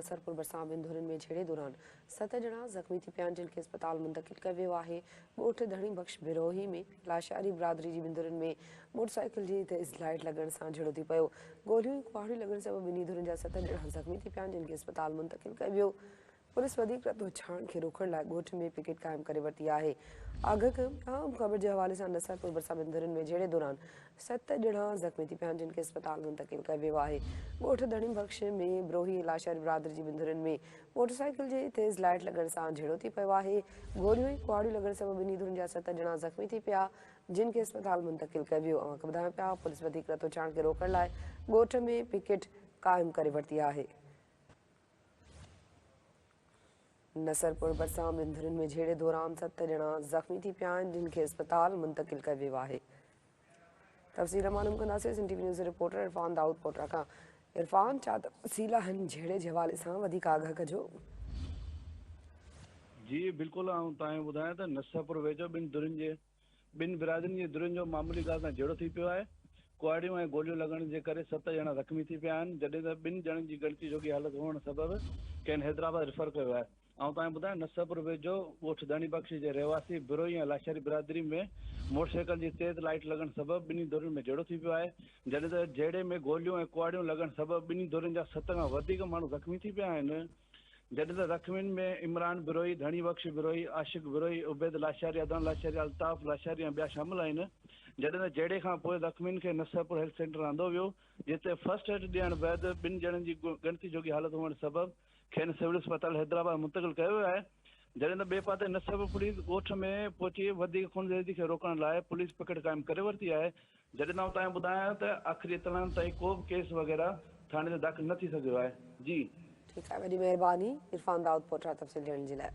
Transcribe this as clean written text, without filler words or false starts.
नसरपुर बरसां ॿिनि धुरनि में झेड़े दौरान 7 ॼणा ज़ख़्मी थी पिया आहिनि, जिनखे अस्पताल मुंतक़िल कयो वियो आहे। ॻोठ धणी बख़्श बिरोही में लाशारी बिरादरी जी ॿिनि धुरनि में मोटरसाइकिल जी तेज़ लाइट लॻण सां झेड़ो थी पियो। गोलियूं कुहाड़ियूं लॻण सबबि ॿिन्ही धुरनि जा 7 ॼणा ज़ख़्मी थी पिया आहिनि, जिनखे अस्पताल मुंतक़िल कयो वियो। पुलिस वधीक रतो छाण खे रोकण लाइ ॻोठ में पिकेट क़ाइमु करे वरिती आहे। आगक ख़बर जे हवाले सां नसरपुर बरसां ॿिनि धुरनि में झेड़े दौरान 7 ॼणा ज़ख़्मी थी पिया आहिनि, जिनखे अस्पताल मुंतक़िल कयो वियो आहे। ॻोठ धणी बख़्श में बिरोही लाशारी बिरादरी जी ॿिनि धुरनि में मोटरसाइकिल जी तेज़ लाइट लॻण सां झेड़ो थी पियो आहे। गोलियूं ऐं कुहाड़ियूं लॻण सबबि ॿिन्ही धुरनि जा 7 ॼणा ज़ख़्मी थी पिया, जिनखे अस्पताल मुंतक़िल कयो वियो। ॿुधायूं पिया, पुलिस वधीक रतो छाण खे रोकण लाइ ॻोठ में पिकेट क़ाइमु करे वरिती आहे। नसरपुर बरसां ॿिनि धुरनि में झेड़े दौरान 7 ॼणा ज़ख़्मी थी पिया आहिनि, जिनखे अस्पताल मुंतक़िल कयो वियो आहे। तफ़सील मालूम कंदासीं Sindh TV news reporter Irfan Daud कोटरा खां। इरफान, छा तफ़सील आहिनि झेड़े जे हवाले सां, वधीक आगाह कजो। जी बिल्कुलु, ऐं तव्हांखे ॿुधायां त नसरपुर वेझो ॿिनि बिरादरियुनि जे धुरनि जो मामूली ॻाल्हि सां झेड़ो थी पियो आहे। कुहाड़ियूं ऐं गोलियूं लॻण जे करे 7 ॼणा ज़ख़्मी थी पिया आहिनि, जॾहिं त 2 ॼणनि जी गणती जोगी हालत हुअण सबबि कंहिं हैदराबाद रेफर कयो आहे। ऐं तव्हांखे ॿुधायां, नसरपुर वेझो ॻोठ धणी बख़्श जे रहवासी बिरोही ऐं लाशारी बिरादरी में मोटरसाइकिल जी तेज़ लाइट लॻण सबबि ॿिन्ही धुरनि में झेड़ो थी पियो आहे, जॾहिं त झेड़े में गोलियूं ऐं कुहाड़ियूं लॻण सबबि ॿिन्ही धुरनि जा 7 खां वधीक माण्हू ज़ख़्मी थी पिया आहिनि, जॾहिं त ज़ख़्मियुनि में इमरान बिरोही, धणी बख़्श बिरोही, आशिक़ बिरोही, उबैद लाशारी, अदनान लाशारी, अल्ताफ़ लाशारी ऐं ॿिया शामिल आहिनि। जॾहिं त झेड़े खां पोइ ज़ख़्मियुनि खे नसरपुर हेल्थ सेंटर आंदो वियो, जिते फर्स्ट एड ॾियण बैदि 2 ॼणनि जी गणती जोगी हालत हुअण सबबि खेनि सिविल अस्पताल हैदराबाद मुंतक़िल कयो वियो आहे। जॾहिं त ॿिए पासे नसरपुर पुलिस ॻोठ में पहुची वधीक खूनरेज़ी खे रोकण लाइ पुलिस पिकेट क़ाइमु करे वरिती आहे। जॾहिं त तव्हांखे ॿुधायां त आख़िरी इतलाउनि ताईं को बि केस वग़ैरह थाणे ते दाख़िल न थी सघियो आहे। जी ठीकु आहे, वॾी महिरबानी इरफान दाऊद कोटरा तफ़सील ॾियण जे लाइ।